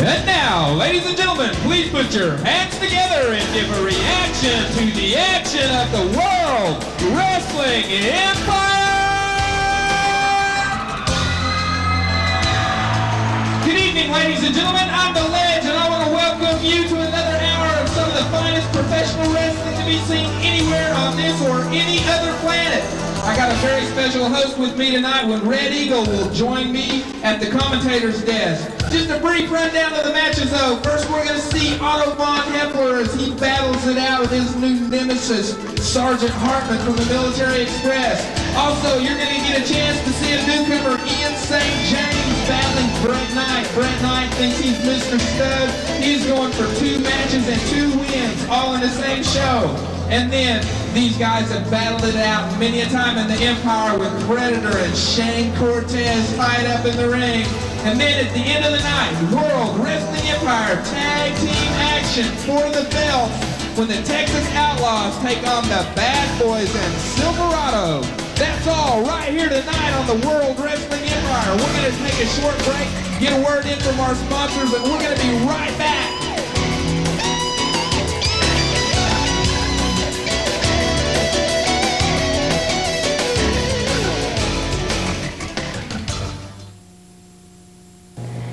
And now, ladies and gentlemen, please put your hands together and give a reaction to the action of the World Wrestling Empire! Good evening, ladies and gentlemen. I'm the Ledge, and I want to welcome you to another hour of some of the finest professional wrestling to be seen anywhere on this or any other planet. I got a very special host with me tonight when Red Eagle will join me at the commentator's desk. Just a brief rundown of the matches though. First we're going to see Otto Heffler as he battles it out with his new nemesis, Sergeant Hartman from the Military Express. Also, you're going to get a chance to see a newcomer, Ian St. James, battling Brett Knight. Brett Knight thinks he's Mr. Stud. He's going for 2 matches and 2 wins, all in the same show. And then these guys have battled it out many a time in the Empire with Predator and Shane Cortez tied up in the ring. And then at the end of the night, World Wrestling Empire tag team action for the belt when the Texas Outlaws take on the Bad Boys and Silverado. That's all right here tonight on the World Wrestling Empire. We're going to take a short break, get a word in from our sponsors, and we're going to be right back.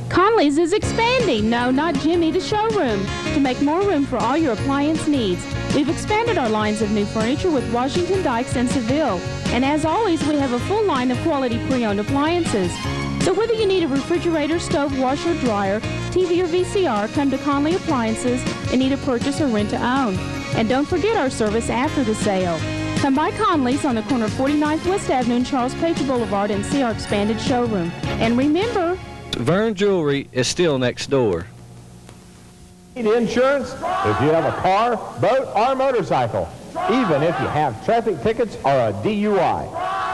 Conley's is expanding. No, not Jimmy, the showroom. To make more room for all your appliance needs, we've expanded our lines of new furniture with Washington Dykes and Seville. And as always, we have a full line of quality pre-owned appliances. So whether you need a refrigerator, stove, washer, dryer, TV, or VCR, come to Conley Appliances and need a purchase or rent to own. And don't forget our service after the sale. Come by Conley's on the corner of 49th West Avenue and Charles Page Boulevard and see our expanded showroom. And remember, Vern Jewelry is still next door. Need insurance if you have a car, boat, or motorcycle, even if you have traffic tickets or a DUI.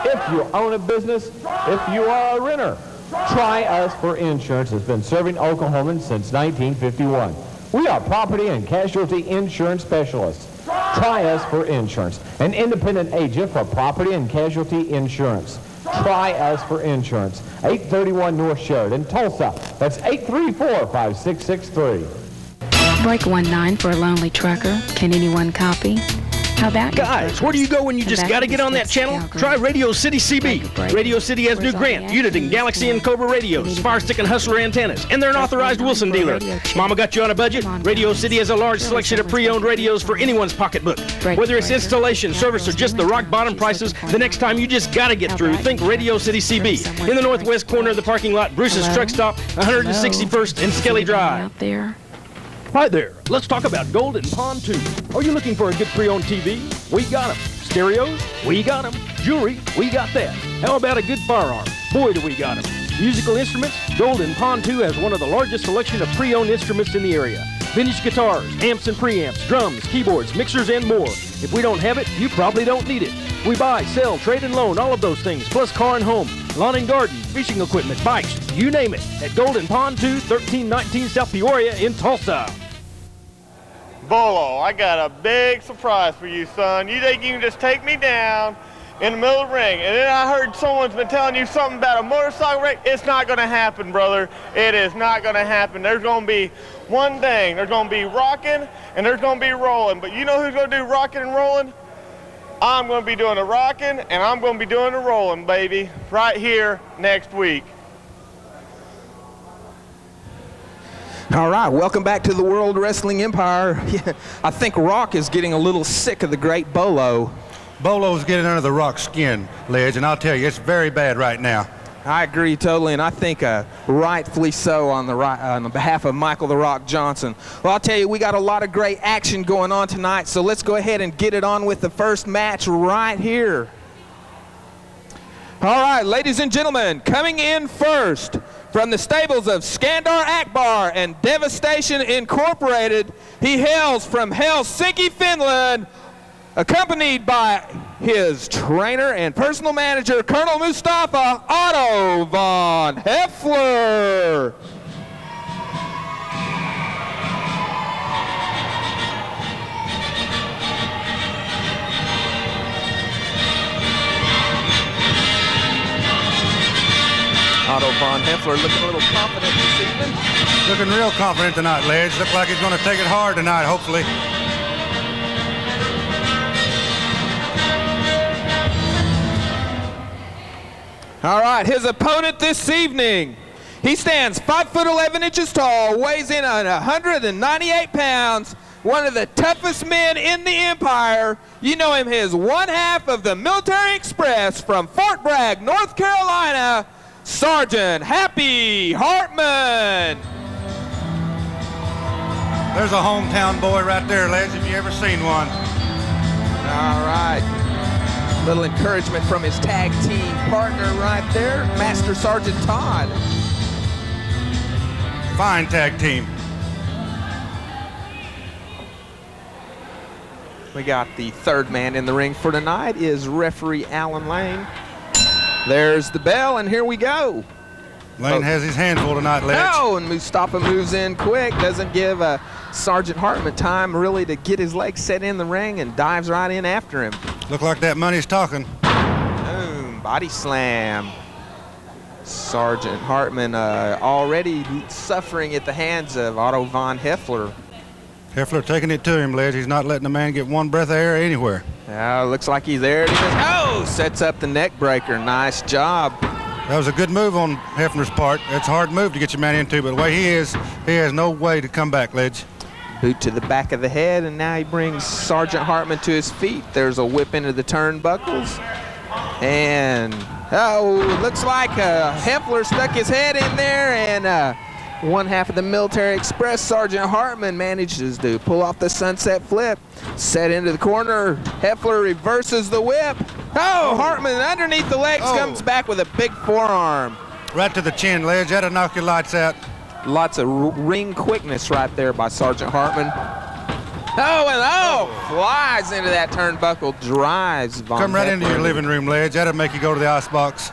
If you own a business, if you are a renter, Try Us for Insurance has been serving Oklahomans since 1951. We are property and casualty insurance specialists. Try Us for Insurance, an independent agent for property and casualty insurance. Try Us for Insurance, 831 North Sheridan, Tulsa. That's 834-5663. Break 19 for a lonely trucker. Can anyone copy? How about guys, where do you go when you just got to get on that channel? Try Radio City CB. Radio City has new Grant, Uniden, Galaxy, and Cobra radios, Fire Stick and Hustler antennas, and they're an authorized Wilson dealer. Mama got you on a budget? Radio City has a large selection of pre-owned radios for anyone's pocketbook. Whether it's installation, service, or just the rock bottom prices, the next time you just got to get through, think Radio City CB. In the northwest corner of the parking lot, Bruce's Truck Stop, 161st and Skelly Drive. Out there. Hi there, let's talk about Golden Pond 2. Are you looking for a good pre-owned TV? We got them. Stereos? We got them. Jewelry? We got that. How about a good firearm? Boy, do we got them. Musical instruments? Golden Pond 2 has one of the largest selection of pre-owned instruments in the area. Vintage guitars, amps and preamps, drums, keyboards, mixers, and more. If we don't have it, you probably don't need it. We buy, sell, trade, and loan all of those things, plus car and home, lawn and garden, fishing equipment, bikes, you name it, at Golden Pond 2, 1319 South Peoria in Tulsa. Bolo, I got a big surprise for you, son. You think you can just take me down in the middle of the ring, and then I heard someone's been telling you something about a motorcycle wreck? It's not going to happen, brother. It is not going to happen. There's going to be one thing. There's going to be rocking, and there's going to be rolling. But you know who's going to do rocking and rolling? I'm going to be doing the rocking, and I'm going to be doing the rolling, baby, right here next week. All right, welcome back to the World Wrestling Empire. I think Rock is getting a little sick of the great Bolo. Bolo's getting under the Rock's skin, Ledge, and I'll tell you, it's very bad right now. I agree totally, and I think rightfully so on the behalf of Michael the Rock Johnson. Well, I'll tell you, we got a lot of great action going on tonight, so let's go ahead and get it on with the first match right here. All right, ladies and gentlemen, coming in first from the stables of Skandar Akbar and Devastation Incorporated, he hails from Helsinki, Finland, accompanied by his trainer and personal manager, Colonel Mustafa Otto von Heffler. Otto von Heffler looking a little confident this evening. Looking real confident tonight, Ledge. Looks like he's going to take it hard tonight, hopefully. All right, his opponent this evening. He stands 5'11" tall, weighs in at 198 pounds, one of the toughest men in the Empire. You know him as one half of the Military Express from Fort Bragg, North Carolina, Sergeant Happy Hartman. There's a hometown boy right there, Ledge, if you ever seen one. All right. Little encouragement from his tag team partner right there, Master Sergeant Todd. Fine tag team. We got the third man in the ring for tonight is referee Alan Lane. There's the bell, and here we go. Lane has his hand full tonight, Ledge. Oh, and Mustafa moves in quick. Doesn't give Sergeant Hartman time really to get his legs set in the ring and dives right in after him. Look like that money's talking. Boom, body slam. Sergeant Hartman already suffering at the hands of Otto von Heffler. Heffler taking it to him, Ledge. He's not letting the man get one breath of air anywhere. Looks like he's there. Oh, sets up the neck breaker. Nice job. That was a good move on Heffner's part. It's a hard move to get your man into, but the way he is, he has no way to come back, Ledge. Boot to the back of the head, and now he brings Sergeant Hartman to his feet. There's a whip into the turnbuckles. And, looks like Heffler stuck his head in there, and one half of the Military Express, Sergeant Hartman, manages to pull off the sunset flip. Set into the corner. Heffler reverses the whip. Oh, Hartman underneath the legs comes back with a big forearm. Right to the chin, Ledge. That'll knock your lights out. Lots of ring quickness right there by Sergeant Hartman. Flies into that turnbuckle, drives Von Come right Heffler into your living room, Ledge. That'll make you go to the ice box.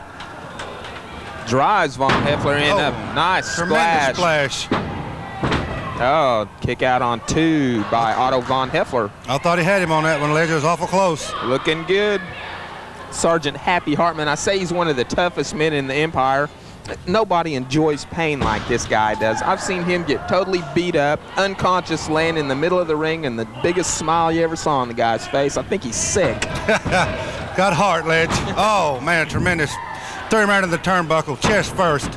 Drives Von Heffler in a nice tremendous splash. Kick out on 2 by Otto von Heffler. I thought he had him on that one, Ledge. It was awful close. Looking good. Sergeant Happy Hartman, I say he's one of the toughest men in the Empire. Nobody enjoys pain like this guy does. I've seen him get totally beat up, unconscious, laying in the middle of the ring, and the biggest smile you ever saw on the guy's face. I think he's sick. Got heart, Ledge. Oh, man, tremendous. Threw him right in the turnbuckle, chest first.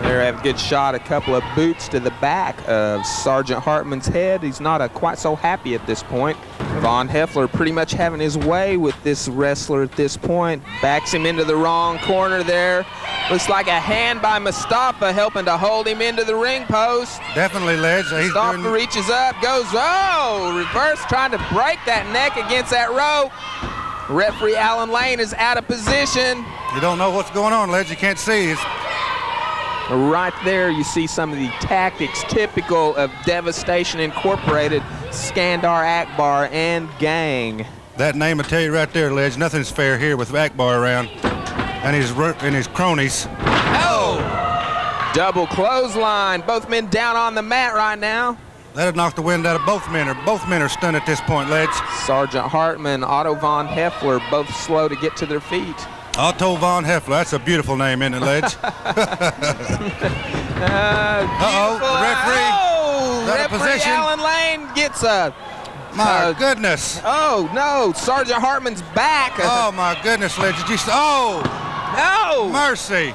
There, have a good shot, a couple of boots to the back of Sergeant Hartman's head. He's not quite so happy at this point. Von Heffler pretty much having his way with this wrestler at this point. Backs him into the wrong corner there. Looks like a hand by Mustafa helping to hold him into the ring post. Definitely, Ledge. Mustafa reaches up, goes, reverse, trying to break that neck against that rope. Referee Alan Lane is out of position. You don't know what's going on, Ledge. You can't see. Right there, you see some of the tactics typical of Devastation Incorporated, Skandar Akbar, and gang. That name will tell you right there, Ledge. Nothing's fair here with Akbar around and his cronies. Double clothesline. Both men down on the mat right now. That'll knock the wind out of both men. Both men are stunned at this point, Ledge. Sergeant Hartman, Otto von Heffler, both slow to get to their feet. Otto von Heffler. That's a beautiful name, isn't it, Ledge? The referee. Referee Alan Lane gets a... My goodness. Oh, no. Sergeant Hartman's back. Oh, my goodness, Ledge. Did you... No. Mercy.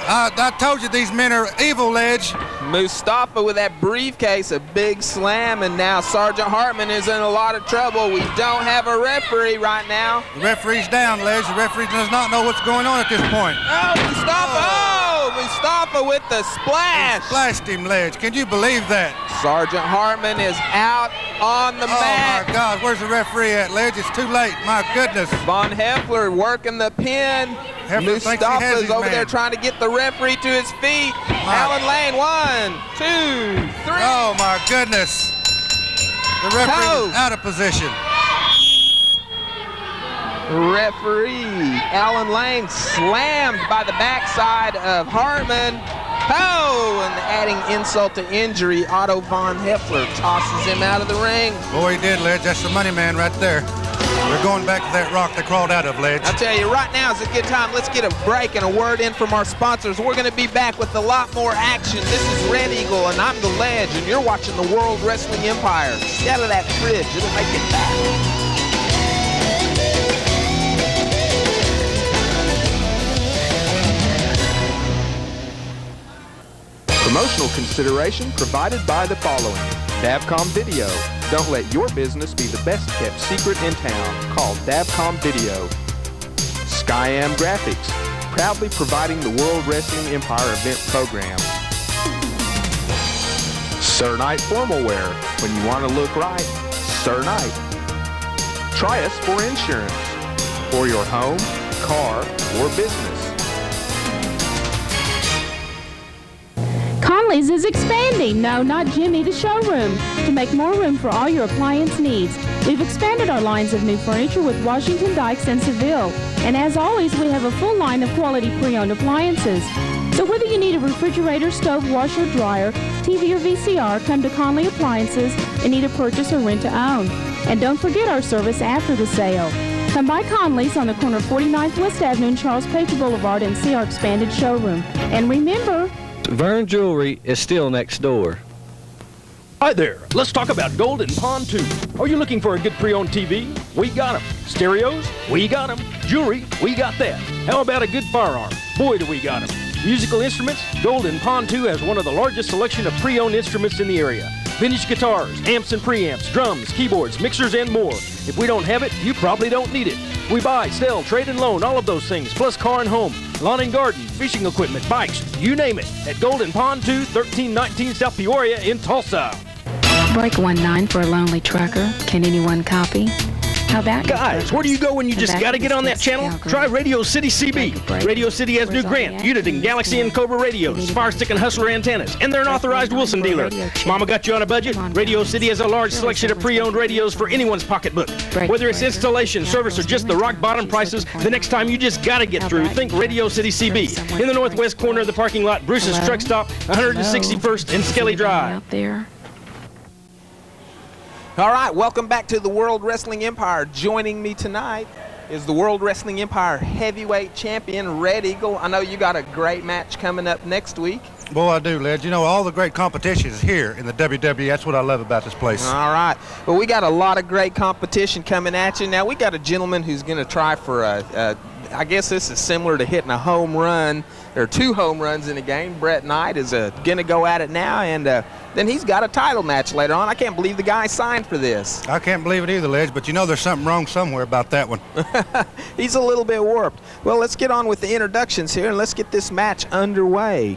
I told you these men are evil, Ledge. Mustafa with that briefcase, a big slam, and now Sergeant Hartman is in a lot of trouble. We don't have a referee right now. The referee's down, Ledge. The referee does not know what's going on at this point. Oh, Mustafa! Mustafa with the splash. He splashed him, Ledge. Can you believe that? Sergeant Hartman is out on the mat. Oh, my God. Where's the referee at, Ledge? It's too late. My goodness. Von Heffler working the pin. Heffler thinks he has Mustafa's his over man. there trying to get the referee to his feet. Alan Lane, 1, 2, 3. Oh, my goodness. The referee is out of position. Referee Alan Lane slammed by the backside of Hartman. Oh, and adding insult to injury, Otto von Heffler tosses him out of the ring. Boy, he did, Ledge. That's the money man right there. We're going back to that rock they crawled out of, Ledge. I'll tell you, right now is a good time. Let's get a break and a word in from our sponsors. We're going to be back with a lot more action. This is Red Eagle, and I'm the Ledge, and you're watching the World Wrestling Empire. Stay out of that fridge. It'll make it back. Promotional consideration provided by the following. Davcom Video. Don't let your business be the best kept secret in town. Call Davcom Video. Skyam Graphics. Proudly providing the World Wrestling Empire event program. Sir Knight Formal Wear. When you want to look right, Sir Knight. Try us for insurance. For your home, car, or business. Conley's is expanding. No, not Jimmy, the showroom. To make more room for all your appliance needs, we've expanded our lines of new furniture with Washington Dykes and Seville. And as always, we have a full line of quality pre-owned appliances. So whether you need a refrigerator, stove, washer, dryer, TV, or VCR, come to Conley Appliances and need a purchase or rent to own. And don't forget our service after the sale. Come by Conley's on the corner of 49th West Avenue and Charles Page Boulevard and see our expanded showroom. And remember, Vern Jewelry is still next door. Hi there. Let's talk about Golden Pond 2. Are you looking for a good pre-owned TV? We got them. Stereos? We got them. Jewelry? We got that. How about a good firearm? Boy, do we got them. Musical instruments? Golden Pond 2 has one of the largest selection of pre-owned instruments in the area. Vintage guitars, amps and preamps, drums, keyboards, mixers, and more. If we don't have it, you probably don't need it. We buy, sell, trade, and loan all of those things, plus car and home, lawn and garden, fishing equipment, bikes, you name it, at Golden Pond 2, 1319 South Peoria in Tulsa. Break 19 for a lonely trucker. Can anyone copy? How about Guys, where do you go when you just gotta get on that channel? Try Radio City CB. Radio City has new Grant, Uniden, Galaxy, and Cobra radios, Fire Stick and Hustler antennas, and they're an authorized Wilson dealer. Mama got you on a budget? Radio City has a large selection of pre-owned radios for anyone's pocketbook. Whether it's installation, service, or just the rock bottom prices, the next time you just gotta get through, think Radio City CB. In the northwest corner of the parking lot, Bruce's Truck Stop, 161st and Skelly Drive. Out there. All right, welcome back to the World Wrestling Empire. Joining me tonight is the World Wrestling Empire heavyweight champion, Red Eagle. I know you got a great match coming up next week. Boy, I do, Ledge. You know, all the great competition is here in the WWE. That's what I love about this place. All right. Well, we got a lot of great competition coming at you. Now, we got a gentleman who's going to try for I guess this is similar to hitting a home run. There are 2 home runs in a game. Brett Knight is going to go at it now, and then he's got a title match later on. I can't believe the guy signed for this. I can't believe it either, Ledge, but you know there's something wrong somewhere about that one. He's a little bit warped. Well, let's get on with the introductions here, and let's get this match underway.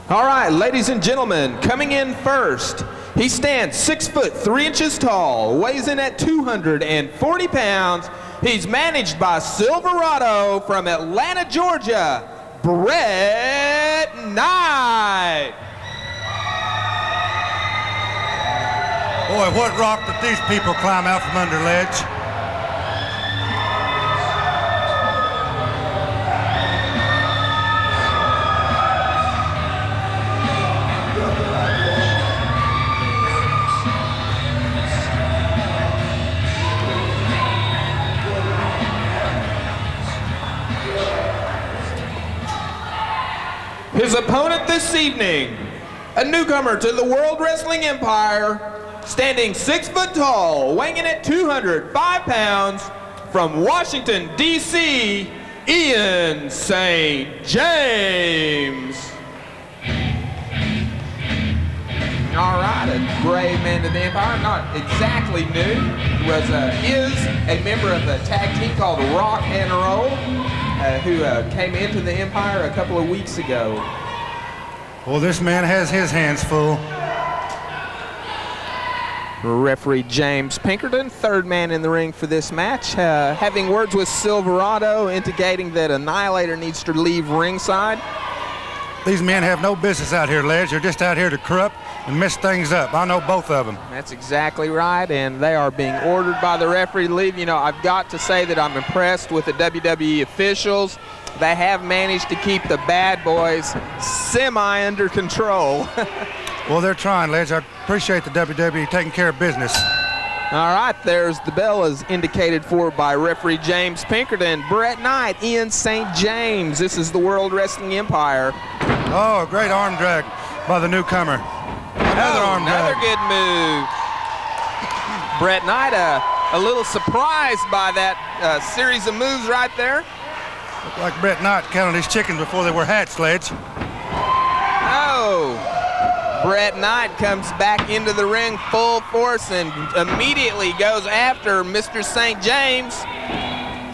All right, ladies and gentlemen, coming in first, he stands 6 foot 3 inches tall, weighs in at 240 pounds. He's managed by Silverado from Atlanta, Georgia, Brett Knight. Boy, what rock did these people climb out from under, Ledge? His opponent this evening, a newcomer to the World Wrestling Empire, standing 6 foot tall, weighing in at 205 pounds, from Washington, D.C., Ian St. James. All right, a brave man to the Empire, not exactly new, is a member of a tag team called Rock and Roll. who came into the Empire a couple of weeks ago. Well, this man has his hands full. Referee James Pinkerton, third man in the ring for this match, having words with Silverado, indicating that Annihilator needs to leave ringside. These men have no business out here, Ledge. They're just out here to corrupt and mess things up. I know both of them. That's exactly right, and they are being ordered by the referee to leave. You know, I've got to say that I'm impressed with the WWE officials. They have managed to keep the bad boys semi under control. Well, they're trying, Ledge. I appreciate the WWE taking care of business. All right, there's the bell as indicated for by referee James Pinkerton. Brett Knight, Ian St. James. This is the World Wrestling Empire. Oh, a great arm drag by the newcomer. Another good move. Brett Knight, a little surprised by that series of moves right there. Looked like Brett Knight counted his chickens before they were hatched, Ledge. Oh. Brett Knight comes back into the ring full force and immediately goes after Mr. St. James.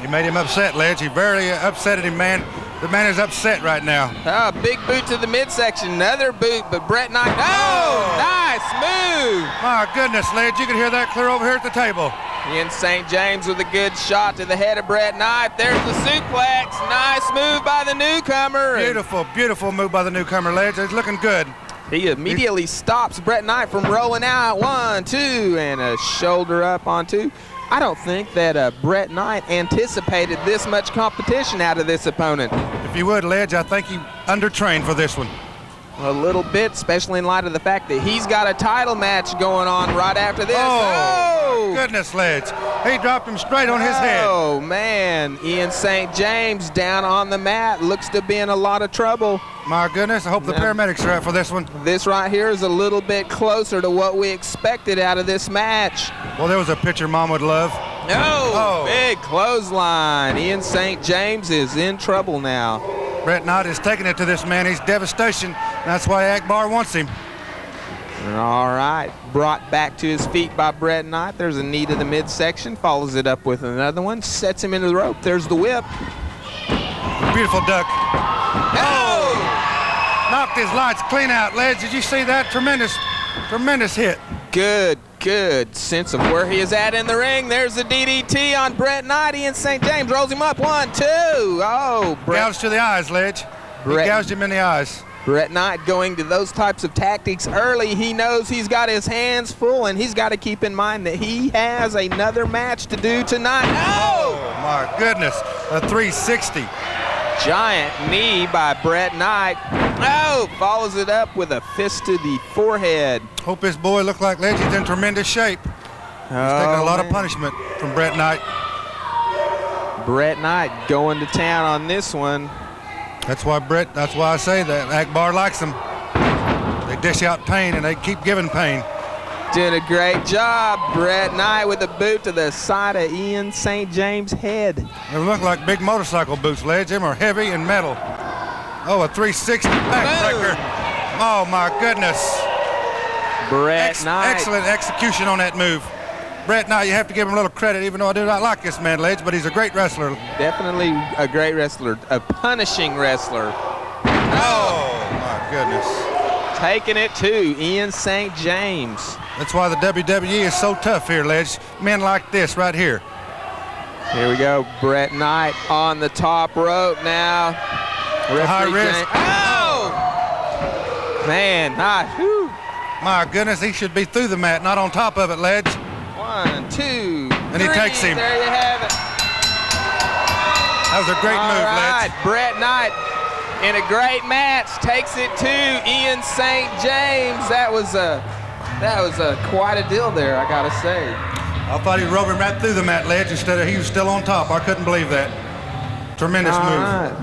He made him upset, Ledge. He very upset him, man. The man is upset right now. Oh, big boot to the midsection. Another boot, but Brett Knight. Oh, nice move. My goodness, Ledge. You can hear that clear over here at the table. Ian St. James with a good shot to the head of Brett Knight. There's the suplex. Nice move by the newcomer. Beautiful, beautiful move by the newcomer, Ledge. It's looking good. He immediately stops Brett Knight from rolling out. 1, 2, and a shoulder up on 2. I don't think that Brett Knight anticipated this much competition out of this opponent. If you would, Ledge, I think he undertrained for this one. A little bit, especially in light of the fact that he's got a title match going on right after this. Oh, goodness, Ledge. He dropped him straight on his head. Oh, man. Ian St. James down on the mat. Looks to be in a lot of trouble. My goodness, I hope the paramedics are out for this one. This right here is a little bit closer to what we expected out of this match. Well, there was a picture Mom would love. Oh, big clothesline. Ian St. James is in trouble now. Brett Knight is taking it to this man. He's devastation. That's why Akbar wants him. All right, brought back to his feet by Brett Knight. There's a knee to the midsection, follows it up with another one, sets him into the rope. There's the whip. Beautiful duck. Oh! Knocked his lights clean out, Ledge. Did you see that? Tremendous hit. Good sense of where he is at in the ring. There's the DDT on Brett Knight. Ian St. James rolls him up. 1, 2. Oh, Brett. Gouged to the eyes, Ledge. He gouged him in the eyes. Brett Knight going to those types of tactics early. He knows he's got his hands full, and he's got to keep in mind that he has another match to do tonight. Oh, my goodness. A 360. Giant knee by Brett Knight. Oh, follows it up with a fist to the forehead. Hope this boy looked like Ledge. He's in tremendous shape. He's taking a lot of punishment from Brett Knight. Brett Knight going to town on this one. That's why I say that Akbar likes them. They dish out pain and they keep giving pain. Doing a great job. Brett Knight with a boot to the side of Ian St. James' head. They look like big motorcycle boots, Ledge. Them are heavy and metal. Oh, a 360 backbreaker. Oh, my goodness. Brett Knight. Excellent execution on that move. Brett Knight, you have to give him a little credit, even though I do not like this man, Ledge, but he's a great wrestler. Definitely a great wrestler, a punishing wrestler. Oh, my goodness. Taking it to Ian St. James. That's why the WWE is so tough here, Ledge. Men like this right here. Here we go. Brett Knight on the top rope now. High risk. Oh! Man, whew. My goodness, he should be through the mat, not on top of it, Ledge. 1, 2, and he takes him. There you have it. That was a great move, Ledge. Brett Knight in a great match takes it to Ian St. James. That was quite a deal there, I gotta say. I thought he rode him right through the mat, Ledge, instead of he was still on top. I couldn't believe that. Tremendous move. Right.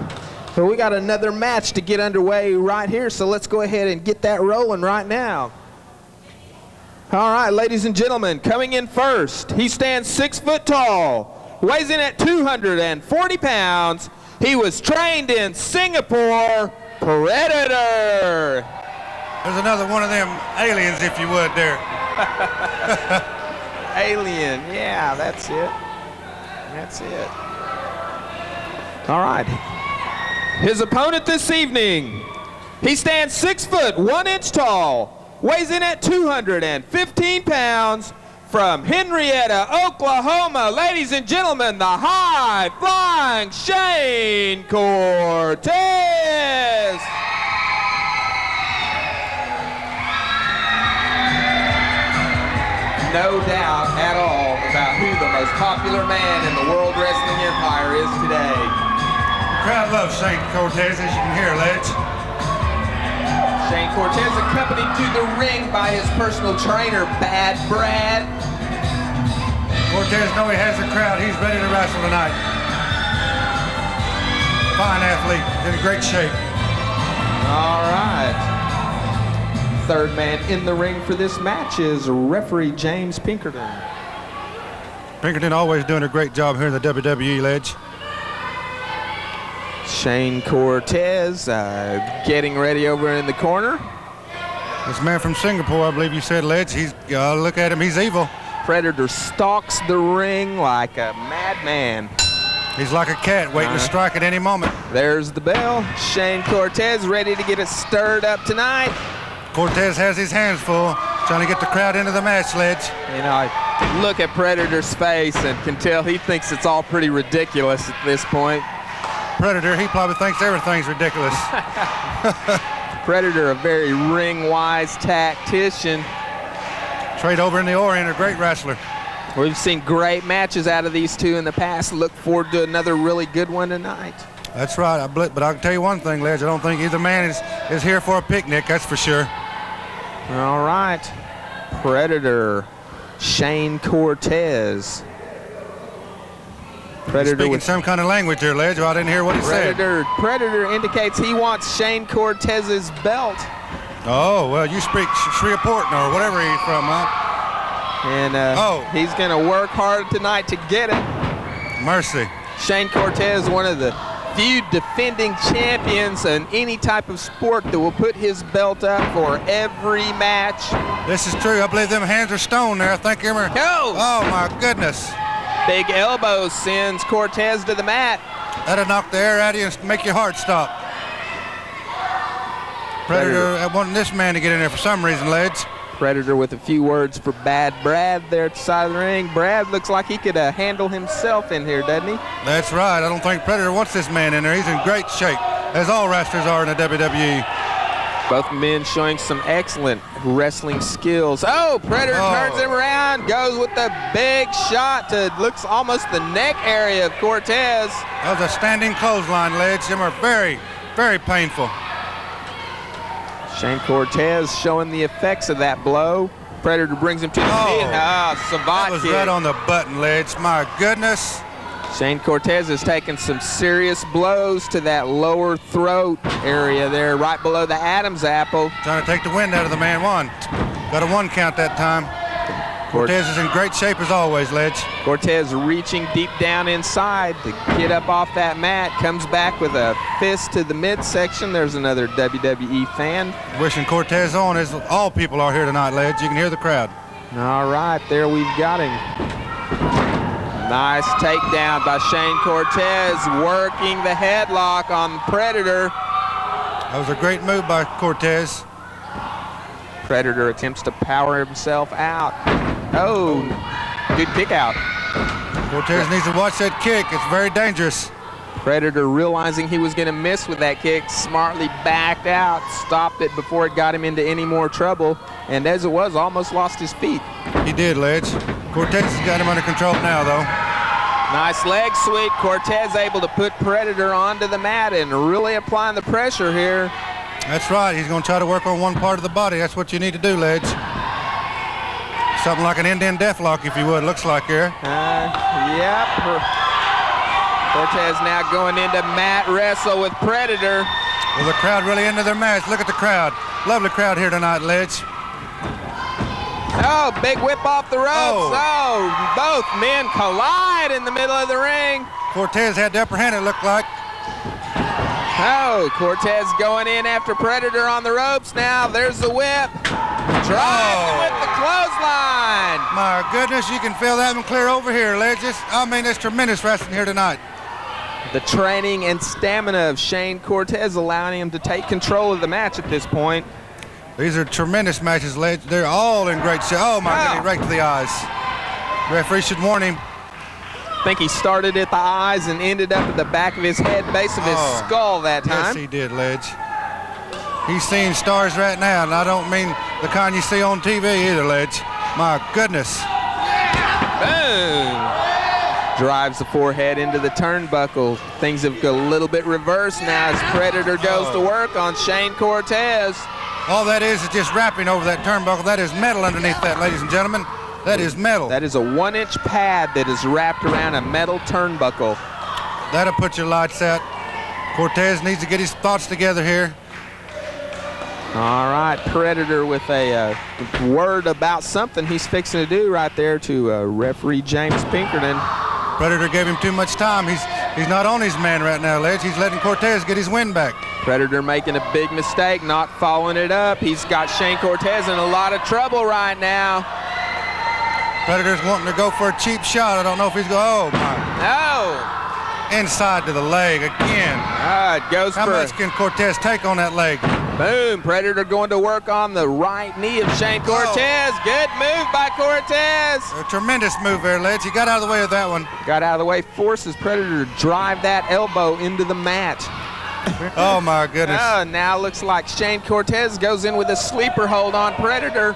So we got another match to get underway right here, so let's go ahead and get that rolling right now. All right, ladies and gentlemen, coming in first, he stands 6 foot tall, weighs in at 240 pounds. He was trained in Singapore, Predator. There's another one of them aliens, if you would, there. Alien, yeah, that's it. That's it. All right. His opponent this evening, he stands 6 foot 1 inch tall, weighs in at 215 pounds, from Henrietta, Oklahoma. Ladies and gentlemen, the high-flying Shane Cortez. No doubt at all about who the most popular man in the World Wrestling Empire is today. The crowd loves Shane Cortez, as you can hear, Ledge. Shane Cortez accompanied to the ring by his personal trainer, Bad Brad. Cortez knows he has the crowd. He's ready to wrestle tonight. Fine athlete, in great shape. All right. Third man in the ring for this match is referee James Pinkerton. Pinkerton always doing a great job here in the WWE, Ledge. Shane Cortez getting ready over in the corner. This man from Singapore, I believe you said, Ledge. He's look at him, he's evil. Predator stalks the ring like a madman. He's like a cat waiting to strike at any moment. There's the bell. Shane Cortez ready to get it stirred up tonight. Cortez has his hands full, trying to get the crowd into the match, Ledge. You know, I look at Predator's face and can tell he thinks it's all pretty ridiculous at this point. Predator, he probably thinks everything's ridiculous. Predator, a very ring-wise tactician. Trade over in the Orient, a great wrestler. We've seen great matches out of these two in the past. Look forward to another really good one tonight. That's right, but I can tell you one thing, Ledge. I don't think either man is here for a picnic, that's for sure. All right. Predator, Shane Cortez. Predator speaking some kind of language here, Ledge. Well, I didn't hear what he said. Predator indicates he wants Shane Cortez's belt. Oh, well, you speak Shreveport or whatever he's from, huh? And he's going to work hard tonight to get it. Mercy. Shane Cortez, one of the few defending champions in any type of sport that will put his belt up for every match. This is true. I believe them hands are stone there. I think you're... Oh, my goodness. Big elbow sends Cortez to the mat. That'll knock the air out of you and make your heart stop. Predator wanting this man to get in there for some reason, Ledge. Predator with a few words for Bad Brad there at the side of the ring. Brad looks like he could handle himself in here, doesn't he? That's right. I don't think Predator wants this man in there. He's in great shape, as all wrestlers are in the WWE. Both men showing some excellent wrestling skills. Oh, Predator turns him around, goes with the big shot to, looks almost the neck area of Cortez. That was a standing clothesline, Ledge. Them are very, very painful. Shane Cortez showing the effects of that blow. Predator brings him to the feet. That was right on the button, Ledge. My goodness. Shane Cortez has taken some serious blows to that lower throat area there, right below the Adam's apple. Trying to take the wind out of the man. Got a 1 count that time. Cortez is in great shape as always, Ledge. Cortez reaching deep down inside to get up off that mat. Comes back with a fist to the midsection. There's another WWE fan. Wishing Cortez on, as all people are here tonight, Ledge. You can hear the crowd. All right, there we've got him. Nice takedown by Shane Cortez, working the headlock on Predator. That was a great move by Cortez. Predator attempts to power himself out. Oh, good kick out. Cortez needs to watch that kick. It's very dangerous. Predator, realizing he was going to miss with that kick, smartly backed out, stopped it before it got him into any more trouble, and as it was, almost lost his feet. He did, Ledge. Cortez has got him under control now, though. Nice leg sweep. Cortez able to put Predator onto the mat and really applying the pressure here. That's right. He's going to try to work on one part of the body. That's what you need to do, Ledge. Something like an Indian deathlock, if you would. Looks like here. Yep. Cortez now going into mat wrestle with Predator. Well, the crowd really into their match. Look at the crowd. Lovely crowd here tonight, Ledge. Oh, big whip off the ropes. Oh, both men collide in the middle of the ring. Cortez had the upper hand, it looked like. Oh, Cortez going in after Predator on the ropes now. There's the whip. Drives with the clothesline. My goodness, you can feel that one clear over here, Ledge. I mean, it's tremendous wrestling here tonight. The training and stamina of Shane Cortez allowing him to take control of the match at this point. These are tremendous matches, Ledge. They're all in great shape. Oh, my goodness, right to the eyes. Referee should warn him. I think he started at the eyes and ended up at the back of his head, base of his skull that time. Yes, he did, Ledge. He's seeing stars right now, and I don't mean the kind you see on TV either, Ledge. My goodness. Boom. Drives the forehead into the turnbuckle. Things have got a little bit reversed now as Predator goes to work on Shane Cortez. All that is just wrapping over that turnbuckle. That is metal underneath that, ladies and gentlemen. That is metal. That is a 1-inch pad that is wrapped around a metal turnbuckle. That'll put your lights out. Cortez needs to get his thoughts together here. All right, Predator with a word about something he's fixing to do right there to referee James Pinkerton. Predator gave him too much time. He's not on his man right now, Ledge. He's letting Cortez get his win back. Predator making a big mistake, not following it up. He's got Shane Cortez in a lot of trouble right now. Predator's wanting to go for a cheap shot. I don't know if he's going, oh my. No. Inside to the leg again. It goes How for much can Cortez take on that leg? Boom, Predator going to work on the right knee of Shane Cortez. Good move by Cortez. A tremendous move there, Ledge. He got out of the way of that one. Got out of the way, forces Predator to drive that elbow into the mat. Oh my goodness. Now looks like Shane Cortez goes in with a sleeper hold on Predator,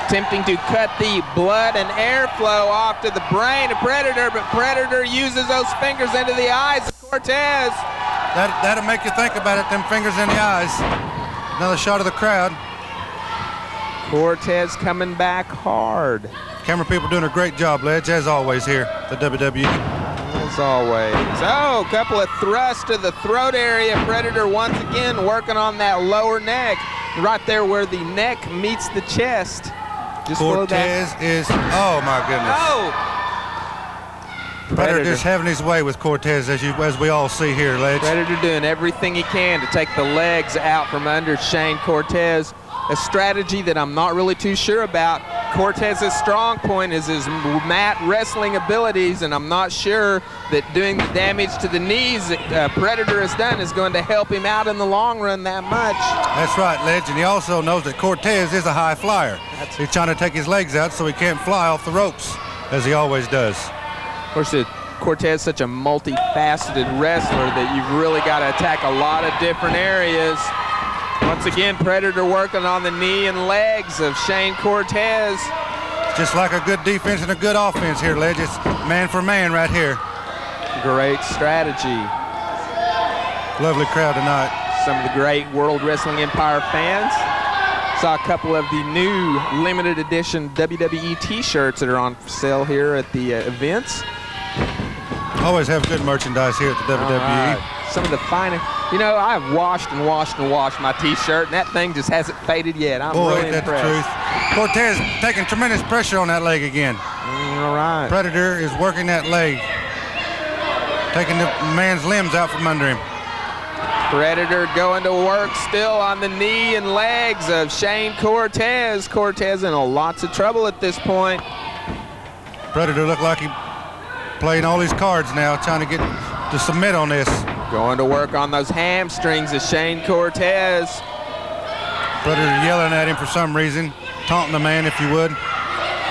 attempting to cut the blood and airflow off to the brain of Predator, but Predator uses those fingers into the eyes of Cortez. That'll make you think about it, them fingers in the eyes. Another shot of the crowd. Cortez coming back hard. Camera people doing a great job, Ledge, as always here at the WWE. As always. Oh, a couple of thrusts to the throat area. Predator once again working on that lower neck, right there where the neck meets the chest. Just Cortez is, oh my goodness. Oh! Predator just having his way with Cortez, as we all see here, Ledge. Predator doing everything he can to take the legs out from under Shane Cortez. A strategy that I'm not really too sure about. Cortez's strong point is his mat wrestling abilities, and I'm not sure that doing the damage to the knees that Predator has done is going to help him out in the long run that much. That's right, Ledge, and he also knows that Cortez is a high flyer. He's trying to take his legs out so he can't fly off the ropes, as he always does. Of course, Cortez is such a multifaceted wrestler that you've really got to attack a lot of different areas. Once again, Predator working on the knee and legs of Shane Cortez. Just like a good defense and a good offense here, Ledge. It's man for man right here. Great strategy. Lovely crowd tonight. Some of the great World Wrestling Empire fans. Saw a couple of the new limited edition WWE t-shirts that are on sale here at the events. Always have good merchandise here at the WWE. Some of the finest. You know, I've washed and washed and washed my t-shirt, and that thing just hasn't faded yet. I'm really impressed. Boy, that's the truth. Cortez taking tremendous pressure on that leg again. All right. Predator is working that leg, taking the man's limbs out from under him. Predator going to work still on the knee and legs of Shane Cortez. Cortez in lots of trouble at this point. Predator looked like he playing all his cards now, trying to get to submit on this. Going to work on those hamstrings of Shane Cortez. Predator yelling at him for some reason, taunting the man, if you would.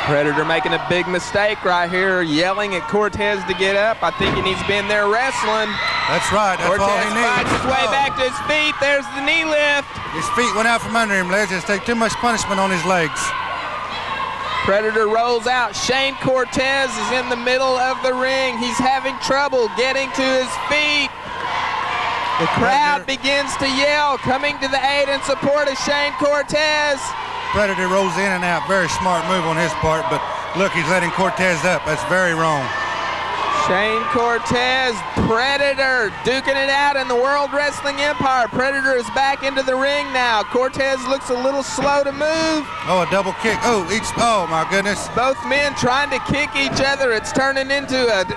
Predator making a big mistake right here, yelling at Cortez to get up. I think he needs to be in there wrestling. That's right, that's all he needs. Cortez finds his way back to his feet. There's the knee lift. His feet went out from under him, Ledge. Just take too much punishment on his legs. Predator rolls out. Shane Cortez is in the middle of the ring. He's having trouble getting to his feet. The crowd begins to yell, coming to the aid and support of Shane Cortez. Predator rolls in and out. Very smart move on his part, but look, he's letting Cortez up. That's very wrong. Shane Cortez, Predator, duking it out in the World Wrestling Empire. Predator is back into the ring now. Cortez looks a little slow to move. Oh, a double kick. Oh my goodness. Both men trying to kick each other. It's turning into a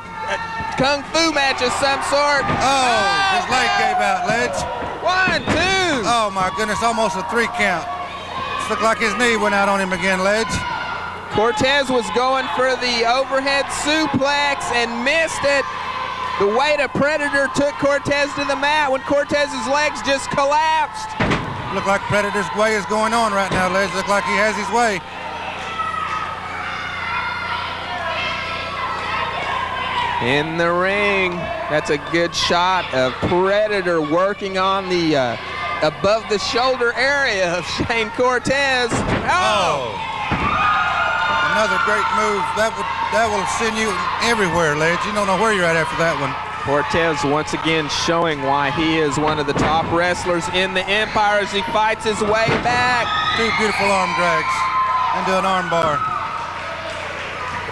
kung fu match of some sort. Oh, his leg gave out, Ledge. 1, 2. Oh my goodness, almost a 3 count. This looked like his knee went out on him again, Ledge. Cortez was going for the overhead suplex and missed it. The weight of Predator took Cortez to the mat when Cortez's legs just collapsed. Look like Predator's way is going on right now, Ledge. Look like he has his way. In the ring, that's a good shot of Predator working on the above the shoulder area of Shane Cortez. Oh! Another great move. That will send you everywhere, Ledge. You don't know where you're at after that one. Cortez once again showing why he is one of the top wrestlers in the Empire as he fights his way back. Two beautiful arm drags into an arm bar.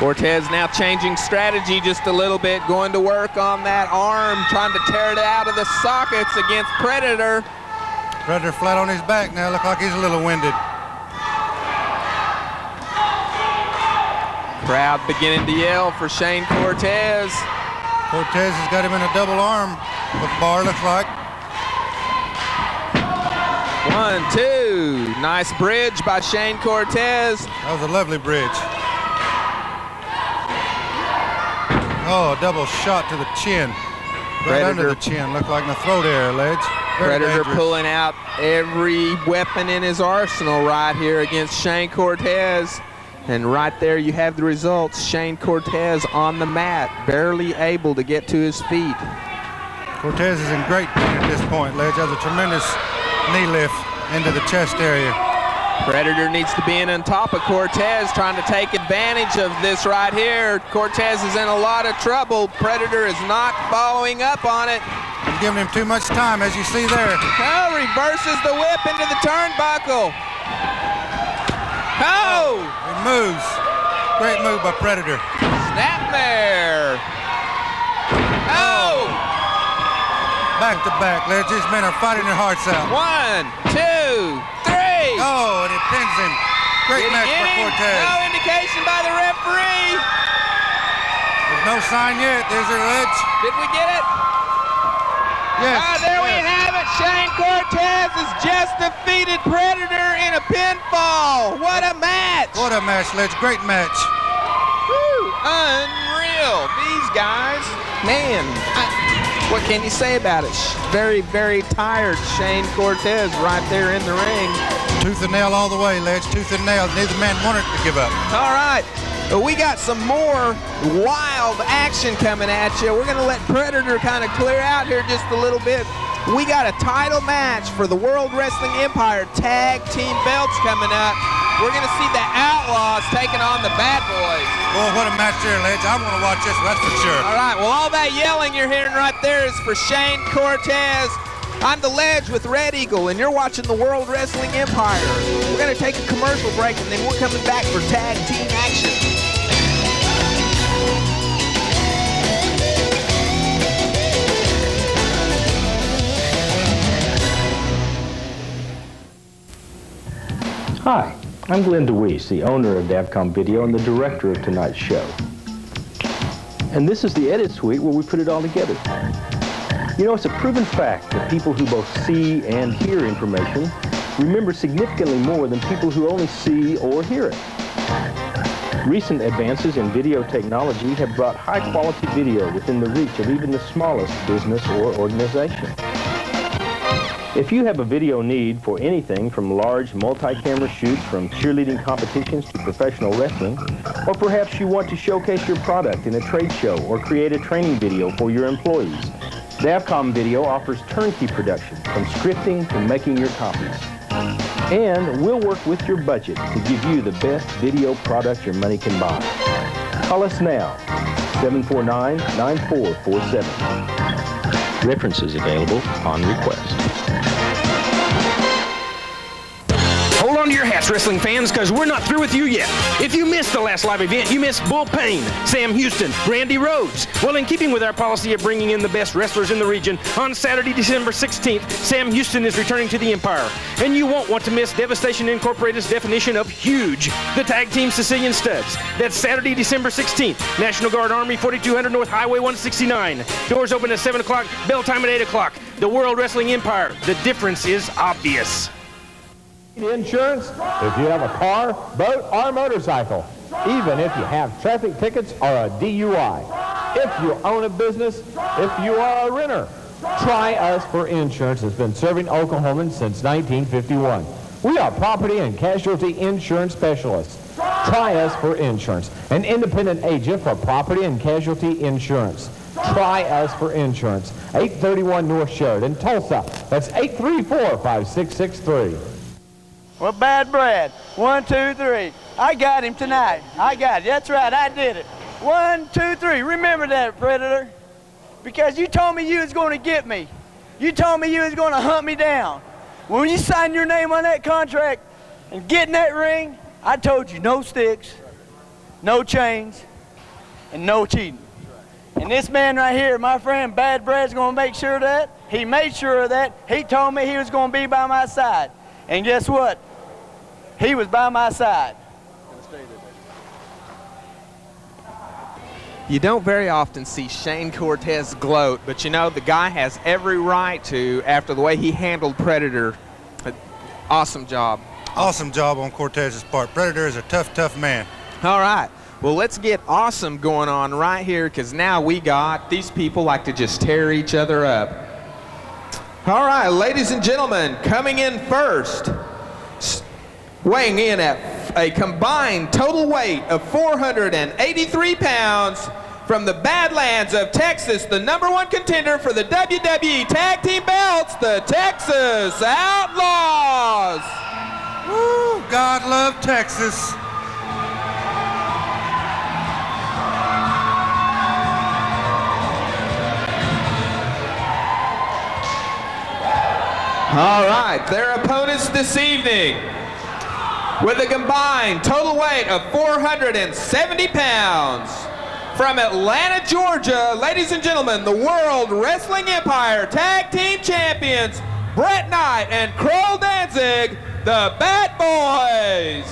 Cortez now changing strategy just a little bit, going to work on that arm, trying to tear it out of the sockets against Predator. Predator flat on his back now. Look like he's a little winded. Crowd beginning to yell for Shane Cortez. Cortez has got him in a double arm bar, looks like. 1, 2. Nice bridge by Shane Cortez. That was a lovely bridge. Oh, a double shot to the chin. Right under the chin. Looked like in the throat area, Ledge. Predator pulling out every weapon in his arsenal right here against Shane Cortez. And right there you have the results. Shane Cortez on the mat, barely able to get to his feet. Cortez is in great pain at this point, Ledge. Has a tremendous knee lift into the chest area. Predator needs to be in on top of Cortez, trying to take advantage of this right here. Cortez is in a lot of trouble. Predator is not following up on it. He's giving him too much time, as you see there. Oh, reverses the whip into the turnbuckle. Oh! He moves. Great move by Predator. Snapmare. Oh! Back to back, Ledge. These men are fighting their hearts out. 1, 2, 3. Oh, and he pins him. Great match for Cortez. No indication by the referee. There's no sign yet. There's your Ledge. Did we get it? Yes. There we have it. Shane Cortez has just defeated Predator in a pinfall. What a match. What a match, Ledge. Great match. Woo. Unreal. These guys, man, what can you say about it? Very, very tired Shane Cortez right there in the ring. Tooth and nail all the way, Ledge. Tooth and nail. Neither man wanted to give up. All right. We got some more wild action coming at you. We're going to let Predator kind of clear out here just a little bit. We got a title match for the World Wrestling Empire Tag Team belts coming up. We're going to see the Outlaws taking on the Bad Boys. Boy, what a match there, Ledge. I want to watch this, that's for sure. All right, well, all that yelling you're hearing right there is for Shane Cortez. I'm the Ledge with Red Eagle, and you're watching the World Wrestling Empire. We're going to take a commercial break, and then we're coming back for tag team action. Hi, I'm Glenn DeWeese, the owner of Davcom Video and the director of tonight's show. And this is the edit suite where we put it all together. You know, it's a proven fact that people who both see and hear information remember significantly more than people who only see or hear it. Recent advances in video technology have brought high-quality video within the reach of even the smallest business or organization. If you have a video need for anything from large multi-camera shoots from cheerleading competitions to professional wrestling, or perhaps you want to showcase your product in a trade show or create a training video for your employees, Davcom Video offers turnkey production from scripting to making your copies. And we'll work with your budget to give you the best video product your money can buy. Call us now, 749-9447. References available on request. Hold on to your hats, wrestling fans, because we're not through with you yet. If you missed the last live event, you missed Bull Payne, Sam Houston, Randy Rhodes. Well, in keeping with our policy of bringing in the best wrestlers in the region, on Saturday, December 16th, Sam Houston is returning to the Empire. And you won't want to miss Devastation Incorporated's definition of huge, the Tag Team Sicilian Studs. That's Saturday, December 16th, National Guard Army, 4200 North Highway 169. Doors open at 7 o'clock, bell time at 8 o'clock. The World Wrestling Empire, the difference is obvious. Insurance if you have a car, boat, or motorcycle, even if you have traffic tickets or a DUI. If you own a business, if you are a renter, try us for insurance. Has been serving Oklahomans since 1951. We are property and casualty insurance specialists. Try us for insurance. An independent agent for property and casualty insurance. Try us for insurance. 831 North Sheridan, Tulsa. That's 834-5663. Well, Bad Brad, 1, 2, 3. I got him tonight. I got it. That's right, I did it. 1, 2, 3. Remember that, Predator. Because you told me you was going to get me. You told me you was going to hunt me down. When you signed your name on that contract and get in that ring, I told you no sticks, no chains, and no cheating. And this man right here, my friend Bad Brad's going to make sure of that. He made sure of that. He told me he was going to be by my side. And guess what? He was by my side. You don't very often see Shane Cortez gloat, but you know, the guy has every right to after the way he handled Predator. Awesome job. Awesome job on Cortez's part. Predator is a tough, tough man. All right. Well, let's get awesome going on right here, because now we got these people like to just tear each other up. All right, ladies and gentlemen, coming in first, weighing in at a combined total weight of 483 pounds from the Badlands of Texas, the #1 contender for the WWE Tag Team belts, the Texas Outlaws. Woo, God love Texas. All right, their opponents this evening, with a combined total weight of 470 pounds, from Atlanta, Georgia, ladies and gentlemen, the World Wrestling Empire Tag Team Champions, Bret Knight and Krull Danzig, the Bad Boys.